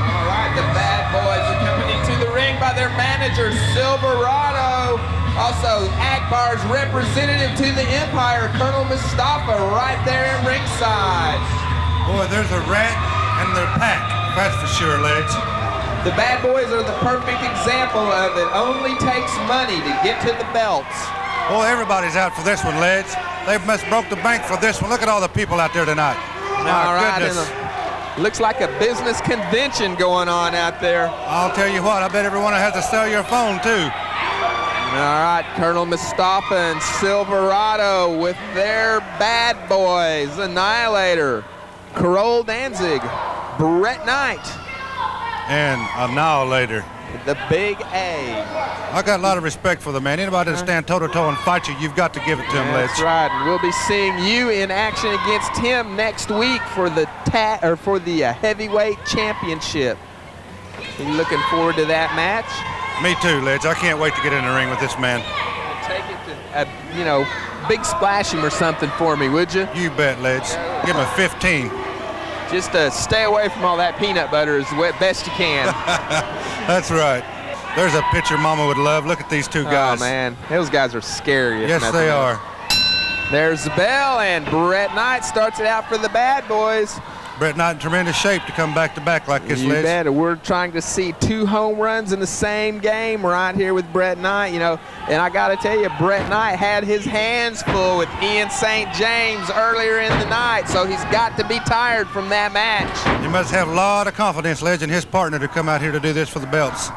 All right, the Bad Boys accompanied to the ring by their manager, Silverado. Also, Akbar's representative to the Empire, Colonel Mustafa, right there at ringside. Boy, there's a rat and their pack, that's for sure, Ledge. The Bad Boys are the perfect example of it only takes money to get to the belts. Boy, everybody's out for this one, Ledge. They must broke the bank for this one. Look at all the people out there tonight. All right, looks like a business convention going on out there. I'll tell you what, I bet everyone has to sell your phone, too. All right, Colonel Mustafa and Silverado with their Bad Boys, Annihilator, Krull Danzig, Bret Knight, and Annihilator. The Big A. I got a lot of respect for the man. Anybody that stand toe-to-toe and fight you, you've got to give it to him, Ledge. That's right, and we'll be seeing you in action against him next week for the heavyweight championship. Are you looking forward to that match? Me too, Ledge. I can't wait to get in the ring with this man. Take it to, big splash him or something for me, would you? You bet, Ledge. Give him a 15. Just stay away from all that peanut butter as best you can. That's right. There's a picture Mama would love. Look at these two guys. Oh, man. Those guys are scary. Yes, they are. There's the bell, and Bret Knight starts it out for the Bad Boys. Bret Knight in tremendous shape to come back-to-back like this, Ledge. You bet. We're trying to see 2 home runs in the same game right here with Bret Knight, and I got to tell you, Bret Knight had his hands full with Ian St. James earlier in the night, so he's got to be tired from that match. He must have a lot of confidence, Ledge, in his partner to come out here to do this for the belts.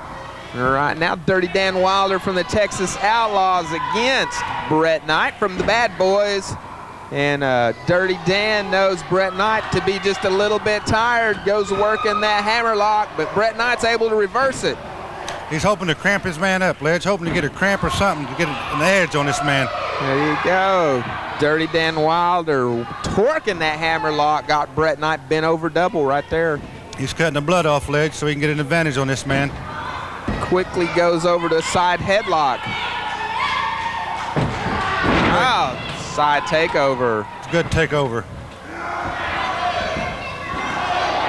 All right, now Dirty Dan Wilder from the Texas Outlaws against Bret Knight from the Bad Boys. And Dirty Dan knows Bret Knight to be just a little bit tired, goes working that hammerlock, but Bret Knight's able to reverse it. He's hoping to cramp his man up, Ledge, hoping to get a cramp or something to get an edge on this man. There you go. Dirty Dan Wilder twerking that hammerlock, got Bret Knight bent over double right there. He's cutting the blood off, Ledge, so he can get an advantage on this man. Quickly goes over to a side headlock. Wow. Side takeover. It's a good takeover.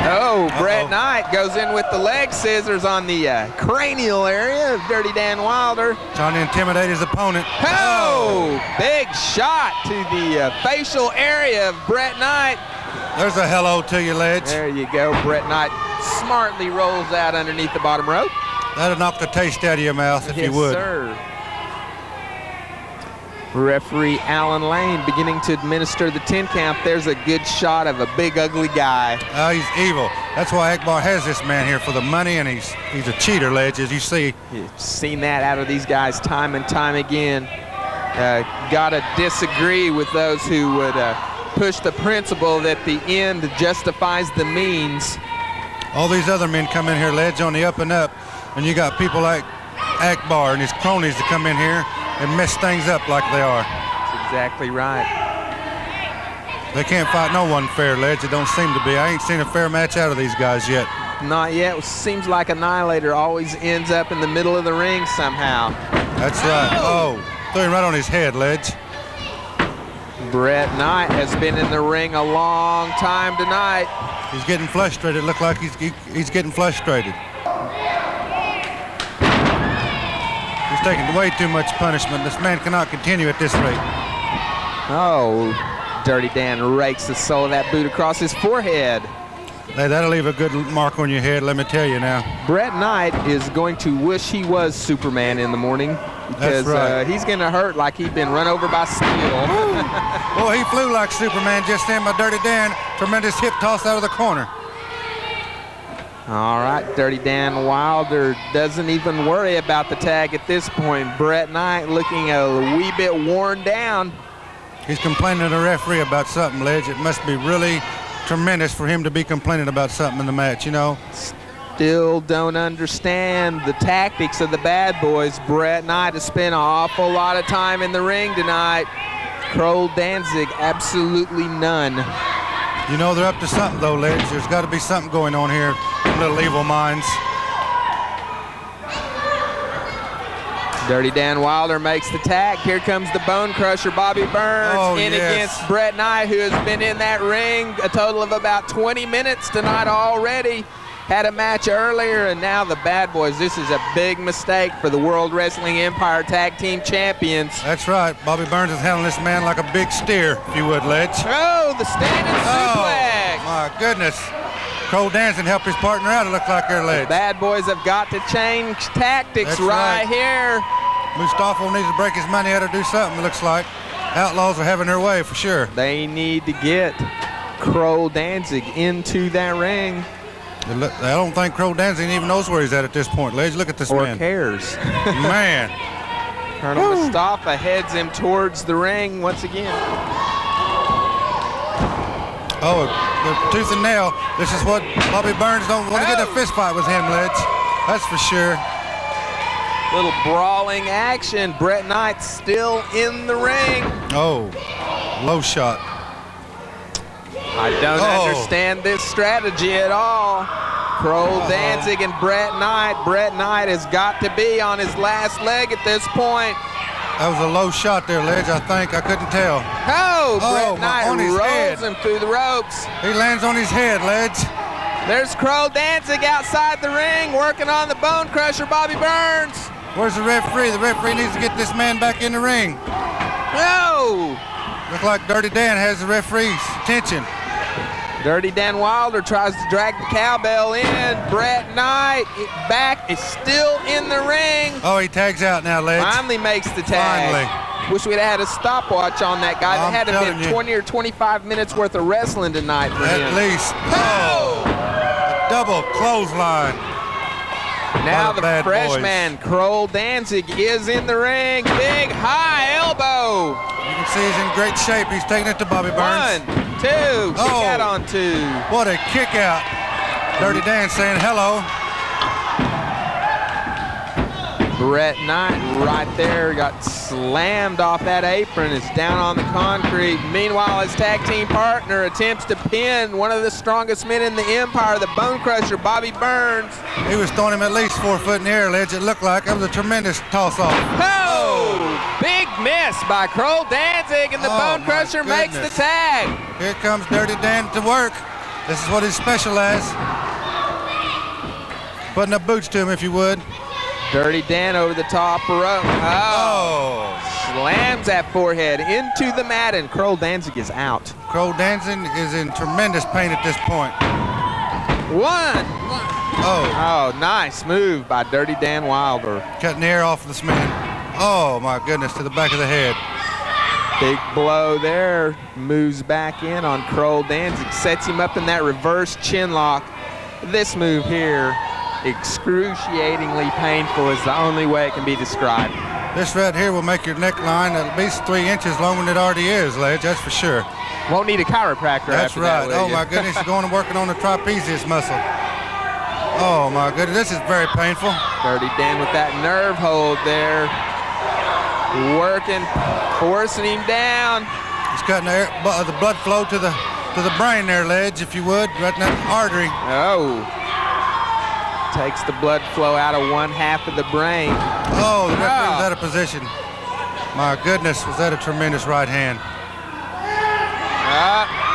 Oh, Bret Knight goes in with the leg scissors on the cranial area of Dirty Dan Wilder. Trying to intimidate his opponent. Oh, big shot to the facial area of Bret Knight. There's a hello to you, Ledge. There you go. Bret Knight smartly rolls out underneath the bottom rope. That'll knock the taste out of your mouth if you would. Yes, sir. Referee Alan Lane beginning to administer the 10 count. There's a good shot of a big, ugly guy. Oh, he's evil. That's why Akbar has this man here, for the money, and he's a cheater, Ledge, as you see. You've seen that out of these guys time and time again. Gotta disagree with those who would push the principle that the end justifies the means. All these other men come in here, Ledge, on the up and up, and you got people like Akbar and his cronies to come in here and mess things up like they are. That's exactly right. They can't fight no one fair, Ledge. It don't seem to be. I ain't seen a fair match out of these guys yet. Not yet. It seems like Annihilator always ends up in the middle of the ring somehow. That's right. Oh, threw him right on his head, Ledge. Brett Knight has been in the ring a long time tonight. He's getting frustrated. Look like he's getting frustrated. He's taking way too much punishment. This man cannot continue at this rate. Oh, Dirty Dan rakes the sole of that boot across his forehead. Hey, that'll leave a good mark on your head, let me tell you now. Brett Knight is going to wish he was Superman in the morning, because he's going to hurt like he'd been run over by steel. Boy, he flew like Superman just then by Dirty Dan. Tremendous hip toss out of the corner. All right, Dirty Dan Wilder doesn't even worry about the tag at this point. Brett Knight looking a wee bit worn down. He's complaining to the referee about something, Ledge. It must be really tremendous for him to be complaining about something in the match, you know. Still don't understand the tactics of the bad boys. Brett Knight has spent an awful lot of time in the ring tonight. Krull Danzig, absolutely none. You know, they're up to something, though, Ledge. There's got to be something going on here. Little evil minds. Dirty Dan Wilder makes the tag. Here comes the Bone Crusher, Bobby Burns, against Brett Knight, who has been in that ring a total of about 20 minutes tonight already. Had a match earlier, and now the bad boys. This is a big mistake for the World Wrestling Empire Tag Team Champions. That's right. Bobby Burns is handling this man like a big steer, if you would, Ledge. Oh, the standing suplex. My goodness. Krull Danzig help his partner out, it looks like they're Ledge. The bad boys have got to change tactics right here. Mustafa needs to break his money out or do something, it looks like. Outlaws are having their way for sure. They need to get Krull Danzig into that ring. I don't think Krull Danzig even knows where he's at this point, Ledge. Look at this man. Or cares. Man. Colonel Mustafa heads him towards the ring once again. Oh, the tooth and nail. This is what Bobby Burns don't want to get in a fist fight with him, Ledge. That's for sure. Little brawling action. Brett Knight still in the ring. Oh, low shot. I don't understand this strategy at all. Krull Danzig and Brett Knight. Brett Knight has got to be on his last leg at this point. That was a low shot there, Ledge, I think. I couldn't tell. Oh, Brett Knight rolls him through the ropes. He lands on his head, Ledge. There's Krull Danzig outside the ring working on the Bone Crusher, Bobby Burns. Where's the referee? The referee needs to get this man back in the ring. No! Look like Dirty Dan has the referee's attention. Dirty Dan Wilder tries to drag the cowbell in. Brett Knight back is still in the ring. Oh, he tags out now, Ledge. Finally makes the tag. Finally. Wish we'd had a stopwatch on that guy. That had to have been 20 or 25 minutes worth of wrestling tonight for him. At least. Oh! A double clothesline. Now the freshman, Krull Danzig, is in the ring. Big high elbow. You can see he's in great shape. He's taking it to Bobby Burns. 1, 2, kick out on 2. What a kick out. Dirty Dan saying hello. Brett Knight right there got slammed off that apron. It's down on the concrete. Meanwhile, his tag team partner attempts to pin one of the strongest men in the empire, the Bone Crusher, Bobby Burns. He was throwing him at least 4 foot in the air, Ledge. It looked like it was a tremendous toss-off. Oh! Big miss by Krull Danzig, and the Bone Crusher makes the tag. Here comes Dirty Dan to work. This is what he's special as. Putting up boots to him, if you would. Dirty Dan over the top rope. Oh. Slams that forehead into the mat, and Krull Danzig is out. Krull Danzig is in tremendous pain at this point. 1, Oh, nice move by Dirty Dan Wilder. Cutting the air off of this man. Oh, my goodness, to the back of the head. Big blow there. Moves back in on Krull. Danzig sets him up in that reverse chin lock. This move here, excruciatingly painful is the only way it can be described. This right here will make your neckline at least 3 inches longer than it already is, Ledge, that's for sure. Won't need a chiropractor That's after right. that, Oh, my goodness, he's going and working on the trapezius muscle. Oh, my goodness, this is very painful. Dirty Dan with that nerve hold there. Working, forcing him down. He's cutting the blood flow to the brain there, Ledge, if you would, right in that artery. Oh. Takes the blood flow out of one half of the brain. Oh, the referee was out of position. My goodness, was that a tremendous right hand.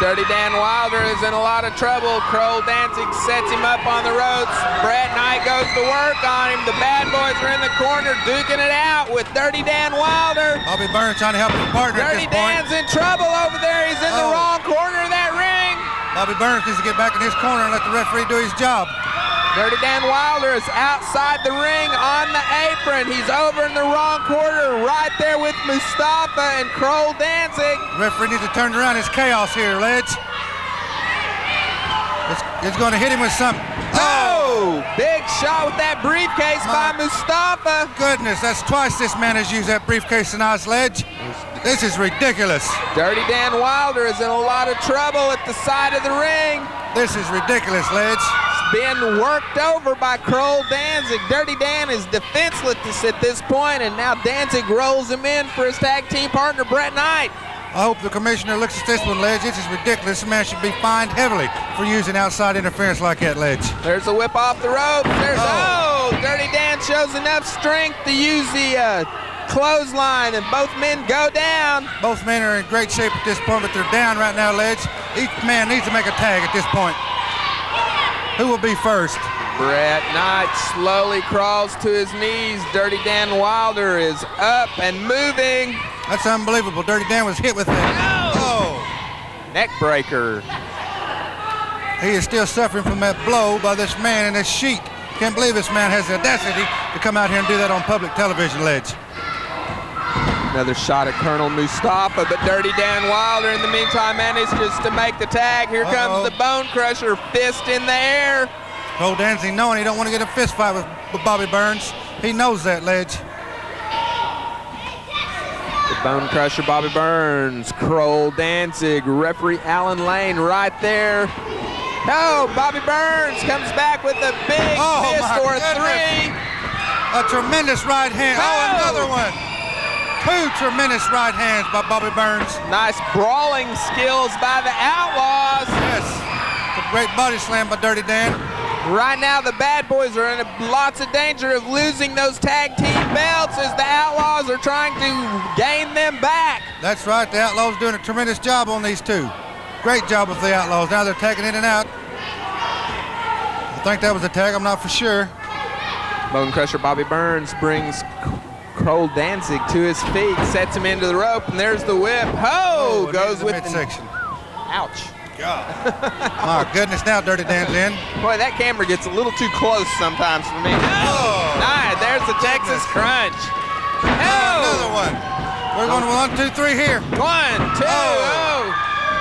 Dirty Dan Wilder is in a lot of trouble. Krull Danzig sets him up on the ropes. Brett Knight goes to work on him. The bad boys are in the corner duking it out with Dirty Dan Wilder. Bobby Burns trying to help his partner at this Dirty point. Dan's in trouble over there. He's in the wrong corner of that ring. Bobby Burns needs to get back in his corner and let the referee do his job. Dirty Dan Wilder is outside the ring on the apron. He's over in the wrong corner, right there with Mustafa and Krull Danzig. Referee needs to turn around. It's chaos here, Ledge. It's going to hit him with something. Oh! Big shot with that briefcase by Mustafa. Goodness, that's twice this man has used that briefcase tonight, Ledge. This is ridiculous. Dirty Dan Wilder is in a lot of trouble at the side of the ring. This is ridiculous, Ledge. Being worked over by Krull Danzig. Dirty Dan is defenseless at this point, and now Danzig rolls him in for his tag team partner, Brett Knight. I hope the commissioner looks at this one, Ledge. This is ridiculous. This man should be fined heavily for using outside interference like that, Ledge. There's a whip off the rope. There's Dirty Dan shows enough strength to use the clothesline, and both men go down. Both men are in great shape at this point, but they're down right now, Ledge. Each man needs to make a tag at this point. Who will be first? Brett Knight slowly crawls to his knees. Dirty Dan Wilder is up and moving. That's unbelievable. Dirty Dan was hit with that. Oh! Neck breaker. He is still suffering from that blow by this man in this sheet. Can't believe this man has the audacity to come out here and do that on public television, Ledge. Another shot at Colonel Mustafa, but Dirty Dan Wilder in the meantime manages to make the tag. Here comes the Bone Crusher, fist in the air. Krull Danzig knowing he don't want to get a fist fight with Bobby Burns. He knows that, Ledge. The Bone Crusher, Bobby Burns, Krull Danzig, referee Alan Lane right there. No, Bobby Burns comes back with a big fist for a 3. A tremendous right hand. Oh, another one. 2 tremendous right hands by Bobby Burns. Nice brawling skills by the Outlaws. Yes, a great body slam by Dirty Dan. Right now, the bad boys are in lots of danger of losing those tag team belts as the Outlaws are trying to gain them back. That's right, the Outlaws doing a tremendous job on these two. Great job with the Outlaws. Now they're tagging in and out. I think that was a tag, I'm not for sure. Bone Crusher Bobby Burns brings Krull Danzig to his feet, sets him into the rope, and there's the whip. Oh, goes with the midsection. Ouch. God. My goodness, now Dirty Dan's in. Boy, that camera gets a little too close sometimes for me. Oh, nice. There's the Texas Crunch. Oh. Another one. We're going to 1, 2, 3 here. 1, 2, oh.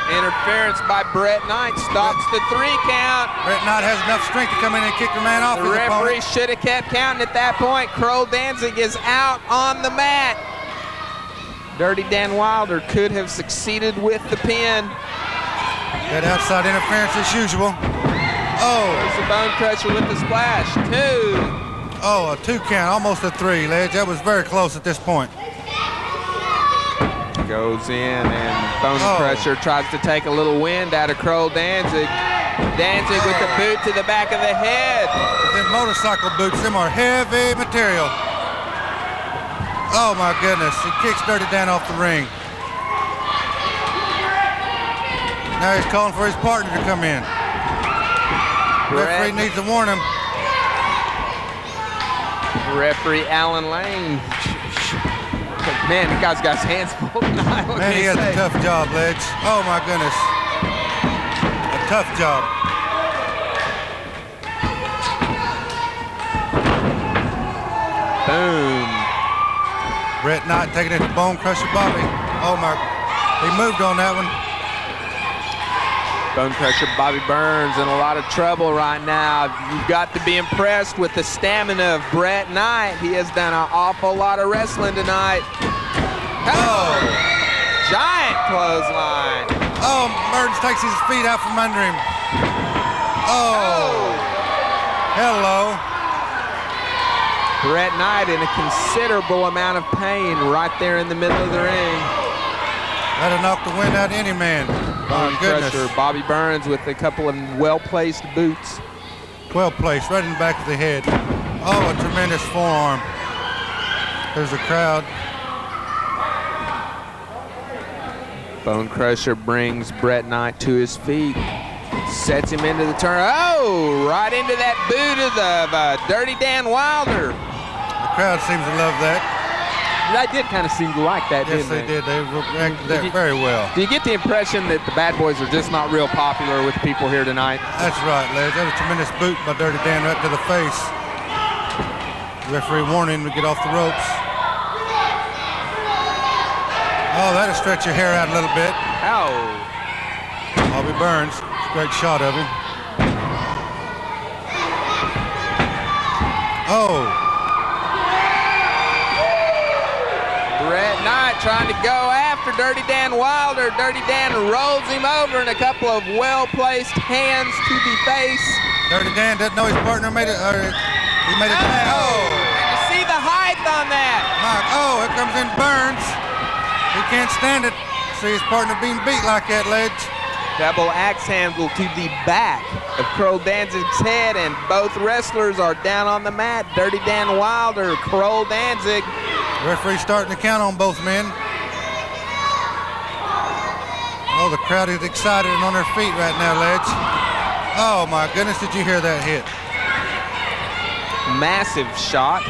Interference by Brett Knight stops the 3 count. Brett Knight has enough strength to come in and kick the man off. The referee should have kept counting at that point. Krull Danzig is out on the mat. Dirty Dan Wilder could have succeeded with the pin. That outside interference as usual. Oh. There's the Bone Crusher with the splash. 2. Oh, a 2 count, almost a 3, Ledge. That was very close at this point. Goes in and Bone Crusher tries to take a little wind out of Krull Danzig. Danzig with the boot to the back of the head. Them motorcycle boots, them are heavy material. Oh my goodness, he kicks Dirty Dan off the ring. Now he's calling for his partner to come in. Referee needs to warn him. Referee Alan Lane. Man, the guy's got his hands full tonight. Man, he has a tough job, Ledge. Oh my goodness. A tough job. Boom. Brett Knight taking it to Bone Crusher Bobby. Oh my, he moved on that one. Bone Crusher Bobby Burns in a lot of trouble right now. You've got to be impressed with the stamina of Brett Knight. He has done an awful lot of wrestling tonight. Oh! Giant clothesline. Oh, Burns takes his feet out from under him. Oh! Hello. Brett Knight in a considerable amount of pain right there in the middle of the ring. That'll knock the wind out of any man. Bone My goodness. Crusher Bobby Burns with a couple of well-placed boots. Well placed, right in the back of the head. Oh, a tremendous forearm. There's a crowd. Bone Crusher brings Brett Knight to his feet. Sets him into the turn. Oh, right into that boot of Dirty Dan Wilder. The crowd seems to love that. They did kind of seem to like that, Yes, didn't they did. They reacted that very well. Do you get the impression that the Bad Boys are just not real popular with people here tonight? That's right, Les. That was a tremendous boot by Dirty Dan right to the face. The referee warned him to get off the ropes. Oh, that'll stretch your hair out a little bit. Ow. Bobby Burns, great shot of him. Oh. Brett Knight trying to go after Dirty Dan Wilder. Dirty Dan rolls him over and a couple of well-placed hands to the face. Dirty Dan doesn't know his partner made it. He made it. Oh! You see the height on that. Oh, here comes in Burns. He can't stand it. See his partner being beat like that, Ledge. Double axe handle to the back of Krull Danzig's head, and both wrestlers are down on the mat. Dirty Dan Wilder, Krull Danzig. The referee's starting to count on both men. Oh, the crowd is excited and on their feet right now, Ledge. Oh my goodness, did you hear that hit? Massive shot.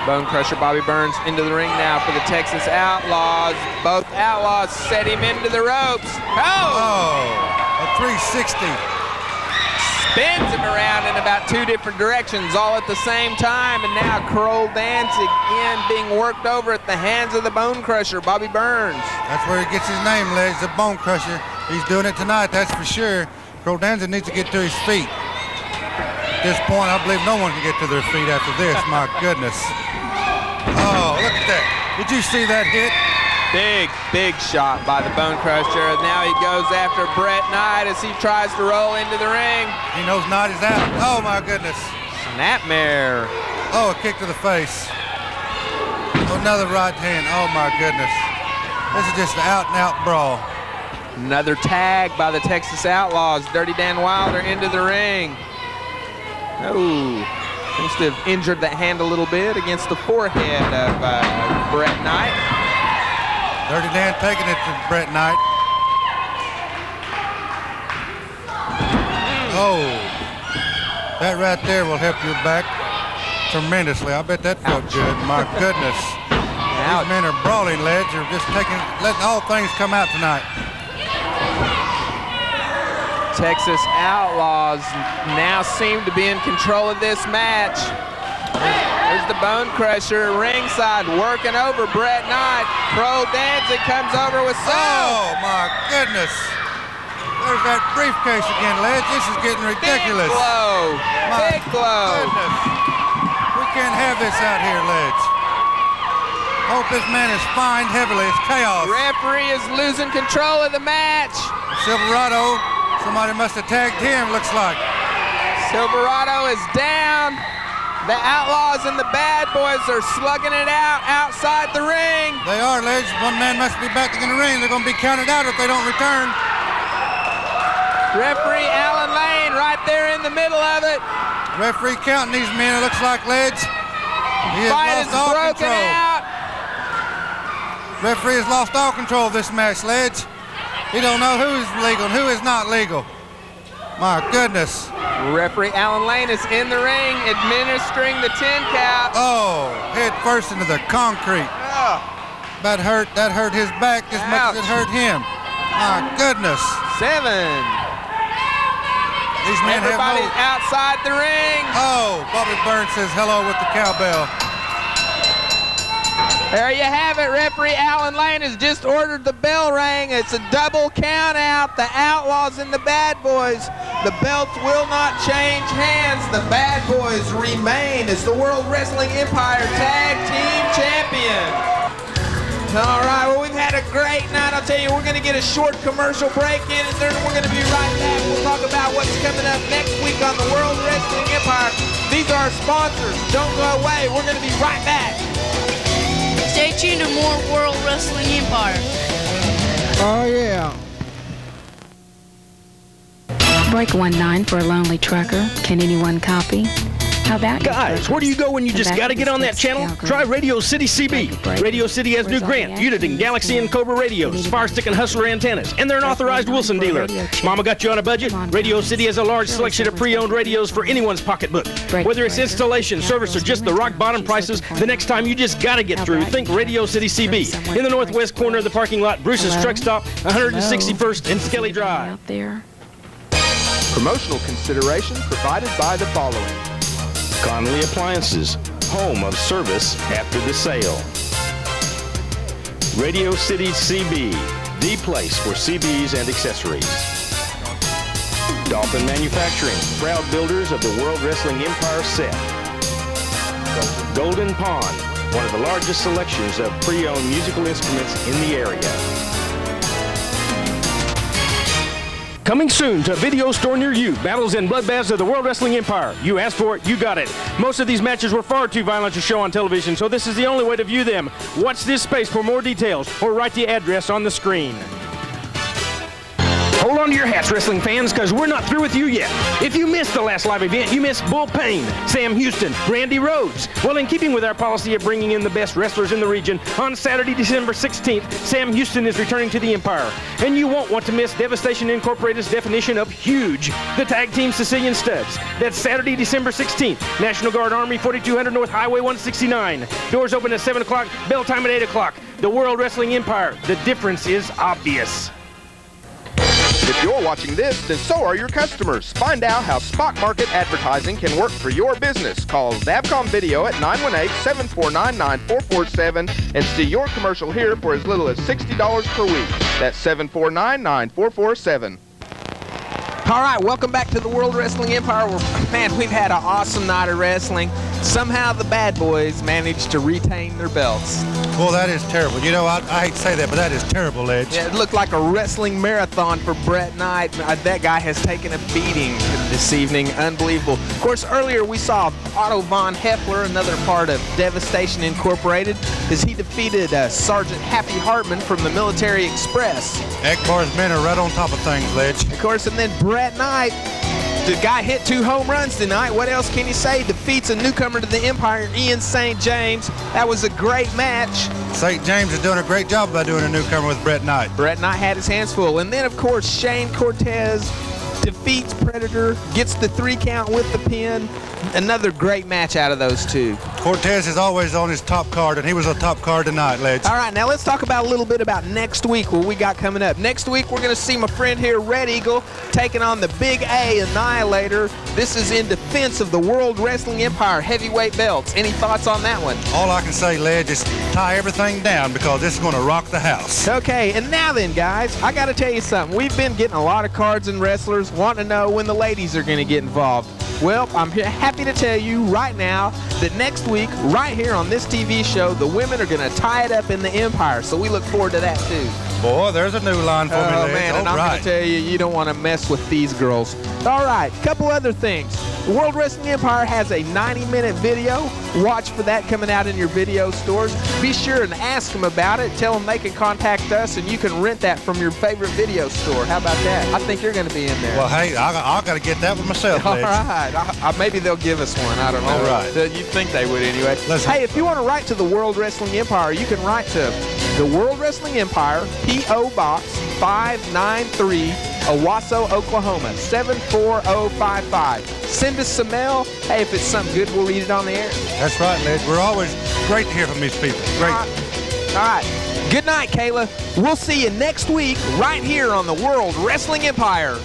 Bone Crusher Bobby Burns into the ring now for the Texas Outlaws. Both Outlaws set him into the ropes. Oh, a 360. Spins him around in about two different directions all at the same time. And now Krull Danzig again being worked over at the hands of the Bone Crusher Bobby Burns. That's where he gets his name, Ledge, the Bone Crusher. He's doing it tonight, that's for sure. Krull Danzig needs to get to his feet. At this point, I believe no one can get to their feet after this. My goodness. Oh, look at that. Did you see that hit? Big shot by the Bone Crusher. Now he goes after Brett Knight as he tries to roll into the ring. He knows Knight is out. Oh, my goodness. Snapmare. Oh, a kick to the face. Another right hand. Oh, my goodness. This is just an out-and-out brawl. Another tag by the Texas Outlaws. Dirty Dan Wilder into the ring. Oh. Seems to have injured that hand a little bit against the forehead of Brett Knight. Dirty Dan taking it to Brett Knight. Oh, that right there will help your back tremendously. I bet that felt good. My goodness. These men are brawling, Ledge. They're just letting all things come out tonight. Texas Outlaws now seem to be in control of this match. There's the Bone Crusher ringside working over Brett Knight. Krull Danzig comes over with some. Oh my goodness. There's that briefcase again, Ledge. This is getting ridiculous. Big blow. Goodness. We can't have this out here, Ledge. Hope this man is fined heavily. It's chaos. Referee is losing control of the match. Silverado. Somebody must have tagged him, looks like. Silverado is down. The Outlaws and the Bad Boys are slugging it out outside the ring. They are, Ledge. One man must be back in the ring. They're going to be counted out if they don't return. Referee Alan Lane right there in the middle of it. Referee counting these men, it looks like, Ledge. He has Fight lost all broken control. out. Referee has lost all control of this match, Ledge. He don't know who is legal and who is not legal. My goodness. Referee Alan Lane is in the ring administering the 10 count. Oh, head first into the concrete. That hurt his back as much as it hurt him. My goodness. 7, These men Everybody's have outside the ring. Oh, Bobby Burns says hello with the cowbell. There you have it. Referee Alan Lane has just ordered the bell ring. It's a double count out. The Outlaws and the Bad Boys. The belts will not change hands. The Bad Boys remain as the World Wrestling Empire Tag Team Champion. All right, well, we've had a great night. I'll tell you, we're going to get a short commercial break in, and then we're going to be right back. We'll talk about what's coming up next week on the World Wrestling Empire. These are our sponsors. Don't go away. We're going to be right back. Stay tuned to more World Wrestling Empire. Oh, yeah. Break 19 for a lonely trucker. Can anyone copy? How about Guys, where do you go when you just got to get on that channel? Try Radio City CB. Radio City has new Grant, Uniden, Galaxy, and Cobra radios, Fire Stick and Hustler antennas, and they're an authorized Wilson dealer. Mama got you on a budget? Radio City has a large selection of pre-owned radios for anyone's pocketbook. Whether it's installation, service, or just the rock bottom prices, the next time you just got to get through, think Radio City CB. In the northwest corner of the parking lot, Bruce's Truck Stop, 161st and Skelly Drive. Out there. Promotional consideration provided by the following. Connolly Appliances, home of service after the sale. Radio City CB, the place for CBs and accessories. Dolphin Manufacturing, proud builders of the World Wrestling Empire set. Golden Pond, one of the largest selections of pre-owned musical instruments in the area. Coming soon to a video store near you, battles and bloodbaths of the World Wrestling Empire. You asked for it, you got it. Most of these matches were far too violent to show on television, so this is the only way to view them. Watch this space for more details, or write the address on the screen. Hold on to your hats, wrestling fans, because we're not through with you yet. If you missed the last live event, you missed Bull Payne, Sam Houston, Randy Rhodes. Well, in keeping with our policy of bringing in the best wrestlers in the region, on Saturday, December 16th, Sam Houston is returning to the Empire. And you won't want to miss Devastation Incorporated's definition of huge, the Tag Team Sicilian Studs. That's Saturday, December 16th, National Guard Army, 4200 North Highway 169. Doors open at 7 o'clock, bell time at 8 o'clock. The World Wrestling Empire, the difference is obvious. If you're watching this, then so are your customers. Find out how spot market advertising can work for your business. Call Davcom Video at 918-749-9447 and see your commercial here for as little as $60 per week. That's 749-9447. All right, welcome back to the World Wrestling Empire. Man, we've had an awesome night of wrestling. Somehow the Bad Boys managed to retain their belts. Well, that is terrible. You know, I hate to say that, but that is terrible, Edge. Yeah, it looked like a wrestling marathon for Bret Knight. That guy has taken a beating this evening. Unbelievable. Of course, earlier we saw Otto von Heffler, another part of Devastation Incorporated, as he defeated Sergeant Happy Hartman from the Military Express. Ekbar's men are right on top of things, Ledge. Of course, and then Bret Knight, the guy hit 2 home runs tonight. What else can you say? Defeats a newcomer to the Empire, Ian St. James. That was a great match. St. James is doing a great job by doing a newcomer with Bret Knight. Bret Knight had his hands full. And then, of course, Shane Cortez defeats Predator, gets the 3 count with the pin. Another great match out of those two. Cortez is always on his top card, and he was a top card tonight, Ledge. All right, now let's talk about a little bit about next week, what we got coming up. Next week, we're going to see my friend here, Red Eagle, taking on the Big A Annihilator. This is in defense of the World Wrestling Empire heavyweight belts. Any thoughts on that one? All I can say, Ledge, is tie everything down because this is going to rock the house. Okay, and now then, guys, I got to tell you something. We've been getting a lot of cards and wrestlers wanting to know when the ladies are going to get involved. Well, I'm happy to tell you right now that next week, right here on this TV show, the women are going to tie it up in the Empire. So we look forward to that, too. Boy, there's a new line for me, Ledge. Man, and I'm going to tell you, you don't want to mess with these girls. All right, couple other things. The World Wrestling Empire has a 90-minute video. Watch for that coming out in your video stores. Be sure and ask them about it. Tell them they can contact us, and you can rent that from your favorite video store. How about that? I think you're going to be in there. Well, hey, I got to get that one myself, Ledge. All right. Maybe they'll give us one. I don't know. All right. You'd think they would anyway. Listen. Hey, if you want to write to the World Wrestling Empire, you can write to the World Wrestling Empire, P.O. Box 593, Owasso, Oklahoma, 74055. Send us some mail. Hey, if it's something good, we'll read it on the air. That's right, Ledge. We're always great to hear from these people. Great. All right. Good night, Kayla. We'll see you next week right here on the World Wrestling Empire.